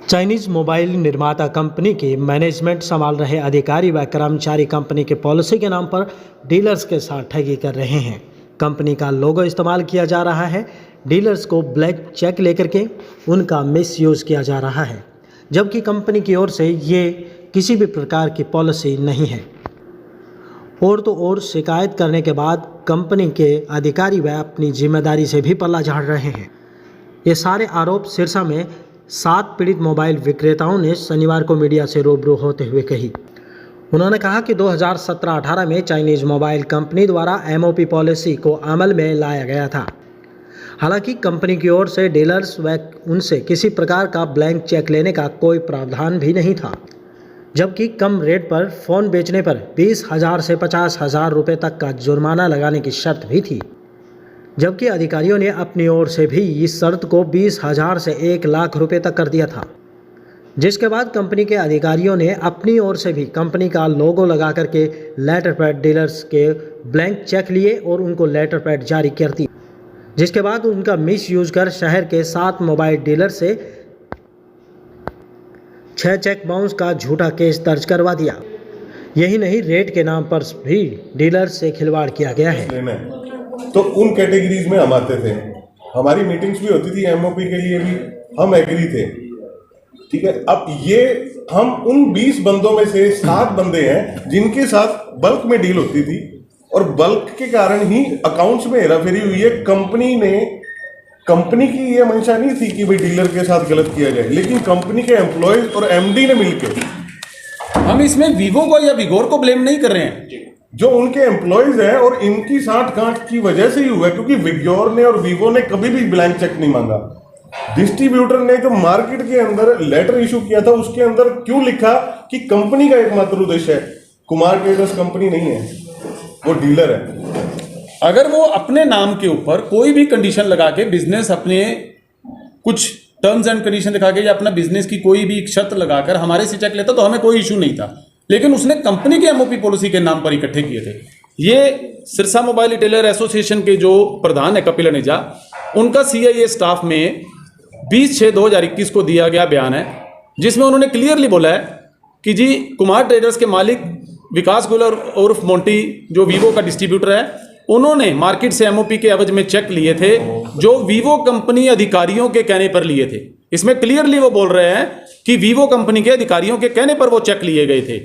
Chinese mobile निर्माता company के management संभाल रहे अधिकारी व कर्मचारी कंपनी के पॉलिसी के नाम पर डीलर्स के साथ ठगी कर रहे हैं। कंपनी का लोगो इस्तेमाल किया जा रहा है। डीलर्स को ब्लैंक चेक लेकर के उनका मिसयूज किया जा रहा है, जबकि कंपनी की ओर से ये किसी भी प्रकार की पॉलिसी नहीं है। और तो और शिकायत करने के बाद कंपनी के अधिकारी व अपनी जिम्मेदारी से भी पल्ला झाड़ रहे हैं। ये सारे आरोप सिरसा में 7 पीड़ित मोबाइल विक्रेताओं ने शनिवार को मीडिया से रूबरू होते हुए कही। उन्होंने कहा कि 2017-18 में चाइनीज मोबाइल कंपनी द्वारा एमओपी पॉलिसी को अमल में लाया गया था। हालांकि कंपनी की ओर से डीलर्स व उनसे किसी प्रकार का ब्लैंक चेक लेने का कोई प्रावधान भी नहीं था, जबकि कम रेट पर फ़ोन बेचने पर 20,000 से 50,000 रुपये तक का जुर्माना लगाने की शर्त भी थी। जबकि अधिकारियों ने अपनी ओर से भी इस शर्त को 20,000 से 1 लाख रुपए तक कर दिया था, जिसके बाद कंपनी के अधिकारियों ने अपनी ओर से भी कंपनी का लोगो लगा करके लेटर पैड डीलर्स के ब्लैंक चेक लिए और उनको लेटर पैड जारी कर दी, जिसके बाद उनका मिसयूज कर शहर के 7 मोबाइल डीलर से 6 चेक बाउंस का झूठा केस दर्ज करवा दिया। यही नहीं, रेट के नाम पर भी डीलर्स से खिलवाड़ किया गया है। तो उन कैटेगरीज में हम आते थे, हमारी मीटिंग्स भी होती थी एमओपी के लिए भी, हम एग्री थे, ठीक है। अब ये हम उन 20 बंदों में से 7 बंदे हैं जिनके साथ बल्क में डील होती थी और बल्क के कारण ही अकाउंट्स में हेराफेरी हुई है। कंपनी की ये मंशा नहीं थी कि भाई डीलर के साथ गलत किया जाए, लेकिन कंपनी के एम्प्लॉयज और एमडी ने मिलकर, हम इसमें वीवो को या विगोर को ब्लेम नहीं कर रहे हैं, जो उनके एम्प्लॉयज हैं और इनकी साठ-गांठ की वजह से ही हुआ है, क्योंकि विगोर ने और वीवो ने कभी भी ब्लैंक चेक नहीं मांगा। डिस्ट्रीब्यूटर ने जो मार्केट के अंदर लेटर इशू किया था उसके अंदर क्यों लिखा कि कंपनी का एकमात्र उद्देश्य है, कुमार ट्रेडर्स कंपनी नहीं है, वो डीलर है। अगर वो अपने नाम के ऊपर कोई भी कंडीशन लगा के बिजनेस, अपने कुछ टर्म्स एंड कंडीशन दिखा के या अपना बिजनेस की कोई भी शर्त लगाकर हमारे से चेक लेता तो हमें कोई इशू नहीं था, लेकिन उसने कंपनी के एमओपी पॉलिसी के नाम पर इकट्ठे किए थे। ये सिरसा मोबाइल रिटेलर एसोसिएशन के जो प्रधान है कपिल अनेजा, उनका सीआईए स्टाफ में 20/6/2021 को दिया गया बयान है, जिसमें उन्होंने क्लियरली बोला है कि जी कुमार ट्रेडर्स के मालिक विकास गोयल उर्फ मोंटी, जो वीवो का डिस्ट्रीब्यूटर है, उन्होंने मार्केट से एमओपी के एवज में चेक लिए थे, जो वीवो कंपनी अधिकारियों के कहने पर लिए थे। इसमें क्लियरली वो बोल रहे हैं कि वीवो कंपनी के अधिकारियों के कहने पर वो चेक लिए गए थे।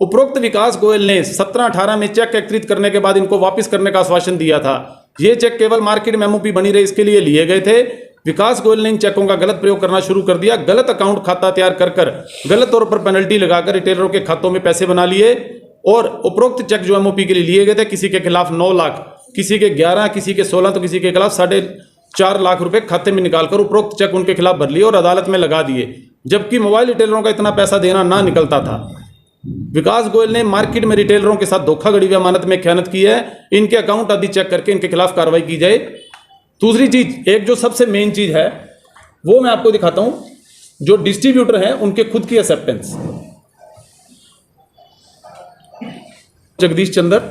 उपरोक्त विकास गोयल ने 17-18 में चेक एकत्रित करने के बाद इनको वापस करने का आश्वासन दिया था। ये चेक केवल मार्केट में एमओपी बनी रहे इसके लिए लिए गए थे। विकास गोयल ने इन चेकों का गलत प्रयोग करना शुरू कर दिया। गलत अकाउंट खाता तैयार कर गलत तौर पर पेनल्टी लगाकर रिटेलरों के खातों में पैसे बना लिए और उपरोक्त चेक जो एमओपी के लिए लिए गए थे, किसी के खिलाफ 9 लाख, किसी के 11, किसी के 16, तो किसी के खिलाफ 4.5 लाख रुपए खाते में निकालकर उपरोक्त चेक उनके खिलाफ भर लिए और अदालत में लगा दिए, जबकि मोबाइल रिटेलरों का इतना पैसा देना ना निकलता था। विकास गोयल ने मार्केट में रिटेलरों के साथ धोखाधड़ी व अमानत में खयानत की है। इनके अकाउंट आदि चेक करके इनके खिलाफ कार्रवाई की जाए। दूसरी चीज, एक जो सबसे मेन चीज है वो मैं आपको दिखाता हूं, जो डिस्ट्रीब्यूटर हैं उनके खुद की एक्सेप्टेंस। जगदीश चंद्र,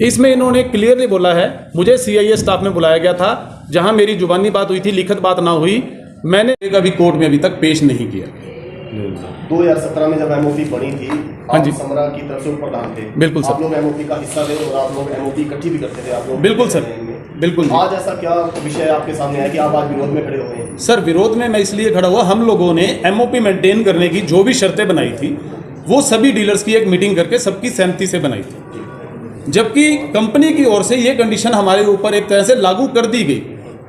इसमें इन्होंने क्लियरली बोला है, मुझे सीआईए स्टाफ में बुलाया गया था, जहां मेरी जुबानी बात हुई थी, लिखित बात ना हुई, मैंने कभी कोर्ट में अभी तक पेश नहीं किया। 2017 में जब एमओपी बनी थी, हाँ जी, समरा की तरफ से प्रधान थे, बिल्कुल सर, आप लोग एमओपी का हिस्सा थे और आप लोग एमओपी इकट्ठी भी करते थे, आप लोग, बिल्कुल सर, बिल्कुल। आज ऐसा क्या विषय आपके सामने है कि आप आज विरोध में खड़े हुए हैं? सर, विरोध में मैं इसलिए खड़ा हुआ, हम लोगों ने एमओपी मेंटेन करने की जो भी शर्तें बनाई थी वो सभी डीलर्स की एक मीटिंग करके सबकी सहमति से बनाई थी, जबकि कंपनी की ओर से ये कंडीशन हमारे ऊपर एक तरह से लागू कर दी गई,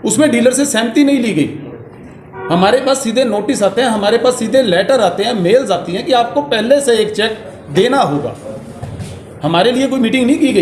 उसमें डीलर से सहमति नहीं ली गई। हमारे पास सीधे नोटिस आते हैं, हमारे पास सीधे लेटर आते हैं, मेल्स आती हैं कि आपको पहले से एक चेक देना होगा। हमारे लिए कोई मीटिंग नहीं की गई।